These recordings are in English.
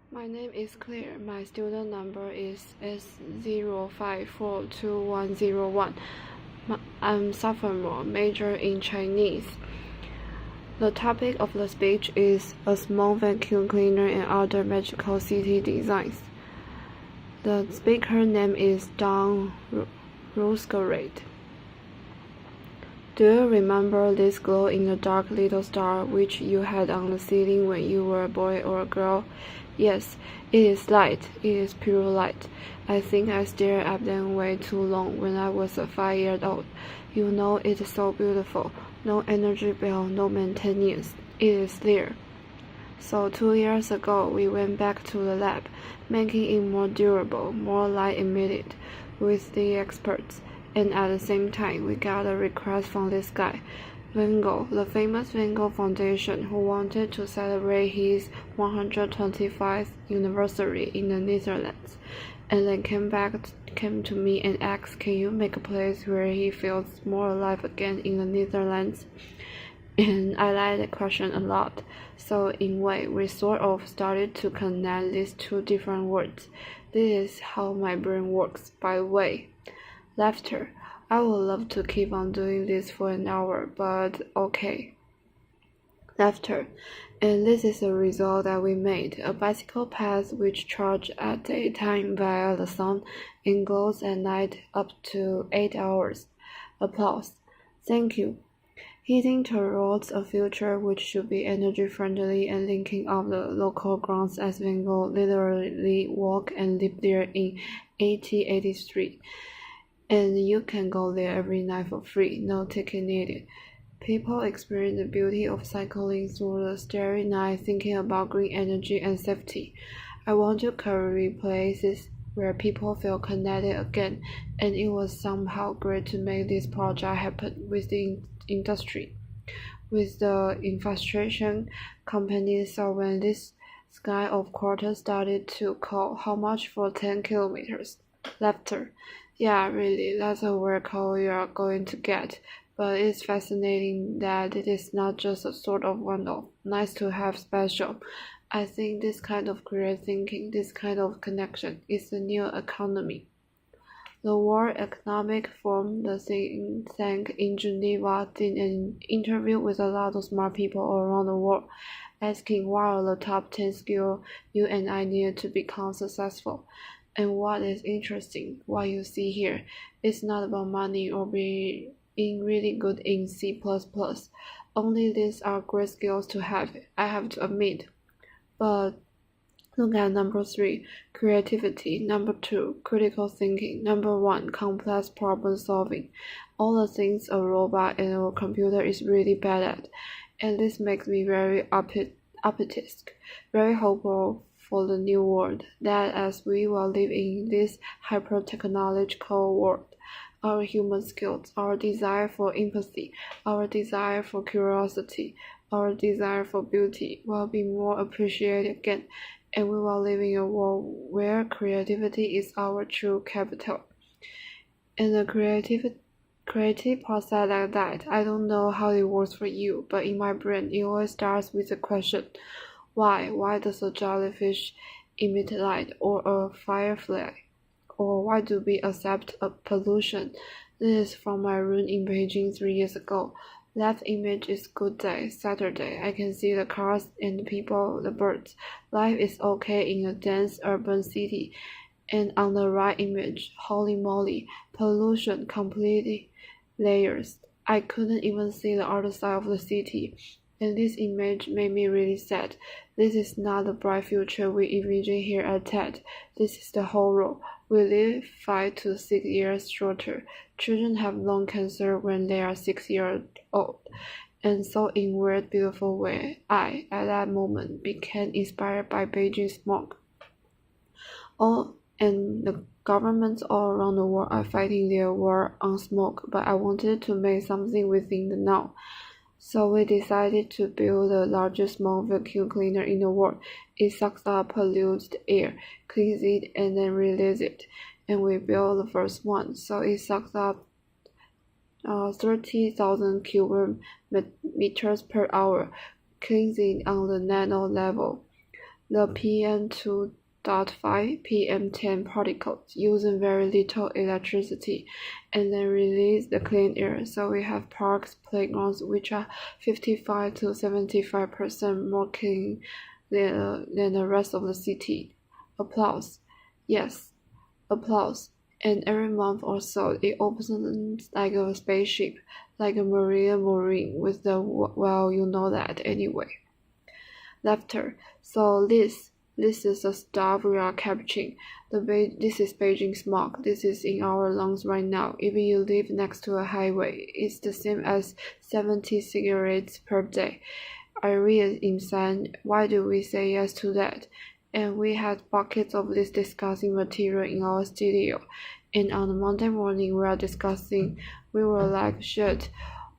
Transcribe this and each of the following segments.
My name is Claire. My student number is S05422101. I'm sophomore, major in Chinese. The topic of the speech is a small vacuum cleaner and other magical city designs. The speaker name is Daan Roosegaarde. Do you remember this glow-in-the-dark little star which you had on the ceiling when you were a boy or a girl? Yes, it is light. It is pure light. I think I stared at them way too long when I was 5 years old. You know, it is so beautiful. No energy bill, no maintenance. It is there. So 2 years ago, we went back to the lab, making it more durable, more light emitted, with the experts. And at the same time, we got a request from this guy, Van Gogh, the famous Van Gogh Foundation, who wanted to celebrate his 125th anniversary in the Netherlands, and then came to me and asked, can you make a place where he feels more alive again in the Netherlands? And I like the question a lot. So in a way, we sort of started to connect these two different words. This is how my brain works, by the way. Laughter. I would love to keep on doing this for an hour, but okay. Laughter. And this is the result that we made. A bicycle path which charges at daytime via the sun and goes at night up to 8 hours. Applause. Thank you. Heading towards a future which should be energy-friendly and linking up the local grounds as Van Gogh literally walk and live there in 1883. And you can go there every night for free, no ticket needed. People experience the beauty of cycling through the starry night thinking about green energy and safety. I want to create places where people feel connected again, and it was somehow great to make this project happen with the industry. With the infrastructure companies, so when this sky of quarters started to call, how much for 10 kilometers? Laughter. Yeah, really, that's a work call you are going to get. But it's fascinating that it is not just a sort of one-off, nice to have special. I think this kind of creative thinking, this kind of connection, is the new economy. The World Economic Forum, the think tank in Geneva, did an interview with a lot of smart people around the world, asking what are the top 10 skills you and I need to become successful. And what is interesting, what you see here, it's not about money or being really good in C++. Only these are great skills to have, I have to admit. But look at number 3, creativity. Number 2, critical thinking. Number 1, complex problem solving. All the things a robot and a computer is really bad at. And this makes me very optimistic, very hopeful for the new world, that as we will live in this hyper-technological world, our human skills, our desire for empathy, our desire for curiosity, our desire for beauty will be more appreciated again, and we will live in a world where creativity is our true capital. And the creative process like that, I don't know how it works for you, but in my brain, it always starts with the question, why? Why does a jellyfish emit light, or a firefly? Or why do we accept a pollution? This is from my room in Beijing 3 years ago. Left image is good day, Saturday. I can see the cars and the people, the birds. Life is okay in a dense urban city. And on the right image, holy moly, pollution completely layers. I couldn't even see the other side of the city. And this image made me really sad. This is not the bright future we envision here at TED. This is the horror. We live 5 to 6 years shorter. Children have lung cancer when they are 6 years old. And so in a weird, beautiful way, I, at that moment, became inspired by Beijing smog. And the governments all around the world are fighting their war on smoke, but I wanted to make something within the now. So we decided to build the largest small vacuum cleaner in the world. It sucks up polluted air, cleans it, and then releases it. And we built the first one, so it sucks up 30,000 cubic meters per hour, cleans it on the nano level. the PM2.5, PM10 particles using very little electricity and then release the clean air. So we have parks, playgrounds which are 55 to 75% more clean than the rest of the city. Applause. Yes, applause. And every month or so, it opens like a spaceship, like a marine with the well, you know that anyway. Laughter. So this is the stuff we are capturing. This is Beijing smog. This is in our lungs right now. If you live next to a highway, it's the same as 70 cigarettes per day. I really insane. Why do we say yes to that? And we had buckets of this discussing material in our studio. And on a Monday morning, we are discussing. We were like, shit,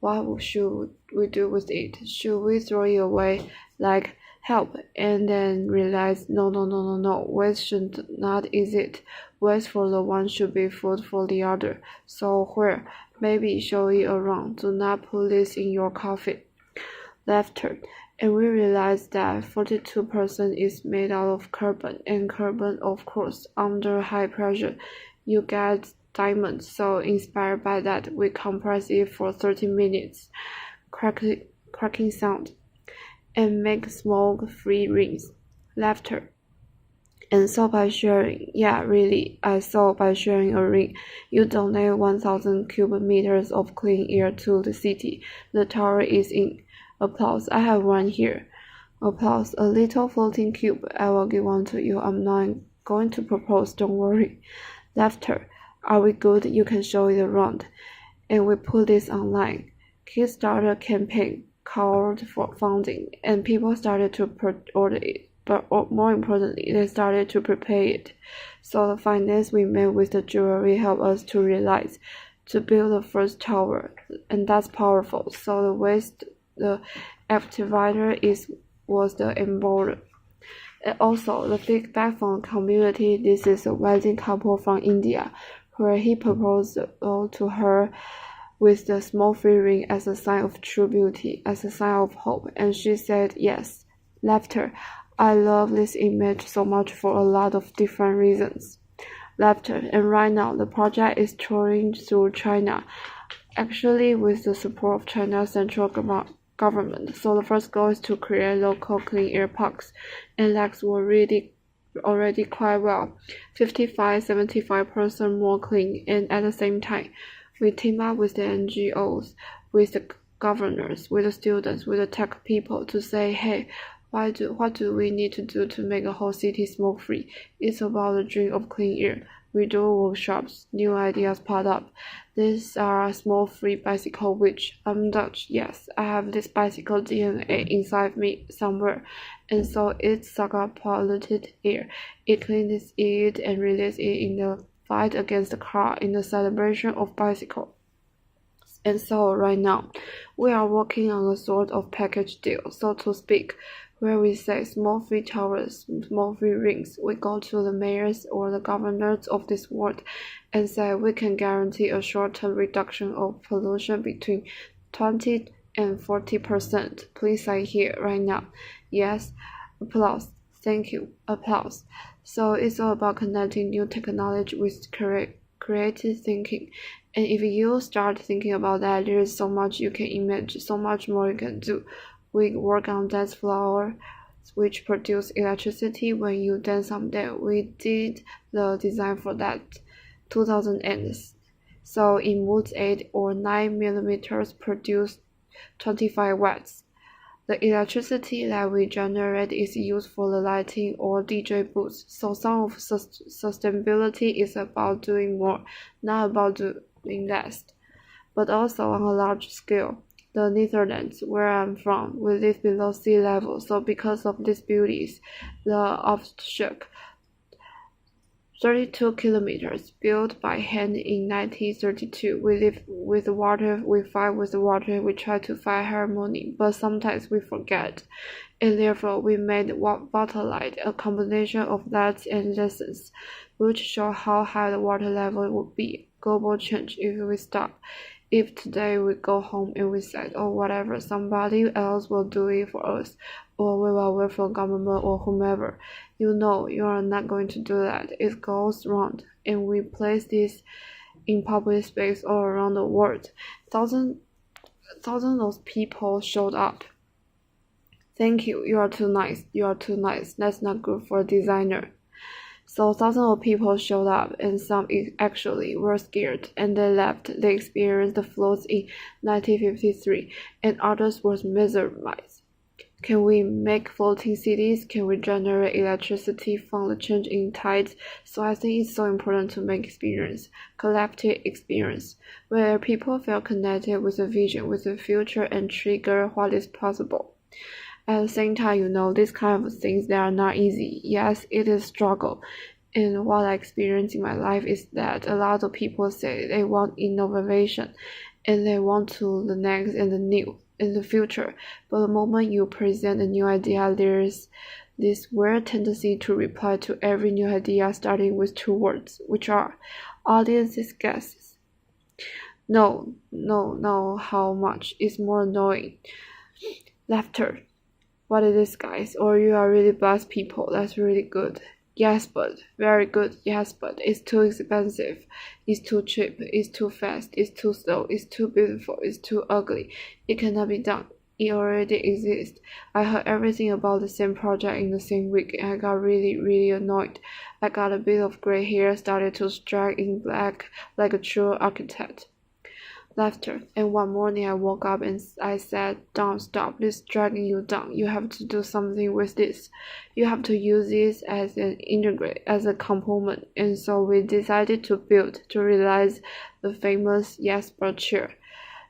what should we do with it? Should we throw it away? Like, help. And then realize, no. Waste should not is it. Waste for the one should be food for the other. So where? Maybe show it around. Do not put this in your coffee. Laughter. And we realized that 42% is made out of carbon, and carbon, of course, under high pressure, you get diamonds. So inspired by that, we compress it for 30 minutes, cracking sound, and make smoke-free rings. Laughter. And so by sharing, yeah, really, I saw by sharing a ring, you donate 1,000 cubic meters of clean air to the city. The tower is in. Applause. I have one here. Applause. A little floating cube. I will give one to you. I'm not going to propose, don't worry. Laughter. Are we good? You can show it around. And we put this online. Kickstarter campaign called for funding, and people started to order it. But more importantly, they started to prepare it. So the finance we made with the jewelry helped us to realize to build the first tower, and that's powerful. So the activator was the embroider. And also, the feedback from the community. This is a wedding couple from India, where he proposed to her with the smoke-free ring as a sign of true beauty, as a sign of hope, and she said yes. Laughter. I love this image so much for a lot of different reasons. Laughter. And right now, the project is touring through China, actually with the support of China's central government. So the first goal is to create local clean air parks, and legs were already quite well, 55-75% more clean. And at the same time, we team up with the NGOs, with the governors, with the students, with the tech people to say, hey, what do we need to do to make a whole city smoke-free? It's about the dream of clean air. We do workshops, new ideas pop up. These are smoke-free bicycle, which I'm Dutch. Yes, I have this bicycle DNA inside me somewhere, and so it sucks up polluted air. It cleans it and releases it in the fight against the car, in the celebration of bicycle. And so right now, we are working on a sort of package deal, so to speak, where we say smoke-free towers, smoke-free rings. We go to the mayors or the governors of this world and say we can guarantee a short-term reduction of pollution between 20 and 40%. Please say here right now. Yes. Applause. Thank you. Applause. So it's all about connecting new technology with creative thinking. And if you start thinking about that, there is so much you can imagine, so much more you can do. We work on dance floor, which produce electricity when you dance someday. We did the design for that 2000 so in woods 8 or 9 millimeters produce 25 watts. The electricity that we generate is used for the lighting or DJ booths. So some of sustainability is about doing more, not about doing less, but also on a large scale. The Netherlands, where I'm from, we live below sea level, so because of these beauties, the offshook, 32 kilometers, built by hand in 1932. We live with water, we fight with water, we try to find harmony, but sometimes we forget. And therefore, we made water light, a combination of lights and lessons, which show how high the water level would be. Global change if we stop. If today we go home and we said, oh, whatever, somebody else will do it for us, or we will wait for government or whomever. You know you are not going to do that. It goes wrong, and we place this in public space all around the world. Thousands of people showed up. Thank you. You are too nice. You are too nice. That's not good for a designer. So thousands of people showed up, and some actually were scared, and they left. They experienced the floods in 1953, and others were mesmerized. Can we make floating cities? Can we generate electricity from the change in tides? So I think it's so important to make experience, collective experience, where people feel connected with the vision, with the future, and trigger what is possible. At the same time, these kind of things, they are not easy. Yes, it is struggle. And what I experience in my life is that a lot of people say they want innovation and they want to the next and the new in the future. But the moment you present a new idea, there's this weird tendency to reply to every new idea starting with two words, which are audience's guesses. No, how much is more annoying. Laughter. What is this, guys? Or you are really blessed people. That's really good. Yes, but very good. Yes, but it's too expensive. It's too cheap. It's too fast. It's too slow. It's too beautiful. It's too ugly. It cannot be done. It already exists. I heard everything about the same project in the same week, and I got really annoyed. I got a bit of gray hair, started to strike in black like a true architect. Laughter. And one morning I woke up and I said, "Don't stop, this is dragging you down. You have to do something with this. You have to use this as an integrate, as a component." And so we decided to realize the famous Jasper chair.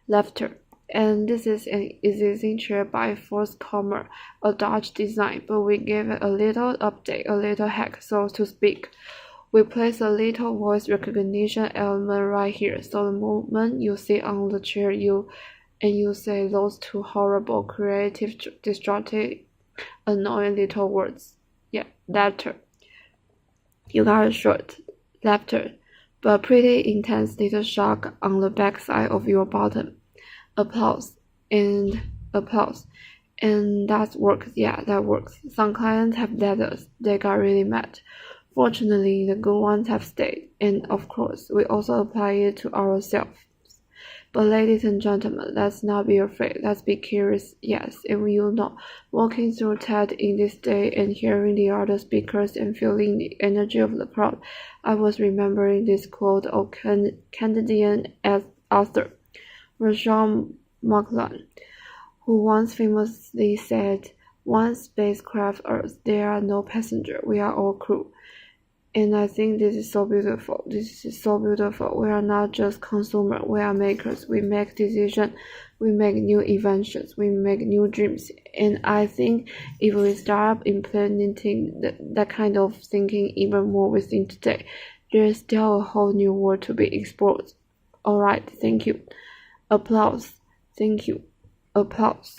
Laughter. And this is an existing chair by Forscomer, a Dutch design, but we gave it a little update, a little hack, so to speak. We place a little voice recognition element right here, so the moment you sit on the chair, you say those two horrible, creative, destructive, annoying little words. Yeah, laughter. You got it short. Laughter, but pretty intense little shock on the backside of your bottom. Applause. And that works. Yeah, that works. Some clients have let us. They got really mad. Fortunately, the good ones have stayed, and of course, we also apply it to ourselves. But ladies and gentlemen, let's not be afraid, let's be curious. Yes, if walking through TED in this day and hearing the other speakers and feeling the energy of the crowd, I was remembering this quote of Canadian author Rashon McLuhan, who once famously said, "One spacecraft Earth, there are no passengers, we are all crew." And I think this is so beautiful. This is so beautiful. We are not just consumers, we are makers. We make decisions, we make new inventions, we make new dreams. And I think if we start implementing that kind of thinking even more within today, there is still a whole new world to be explored. Alright, thank you. Applause. Thank you. Applause.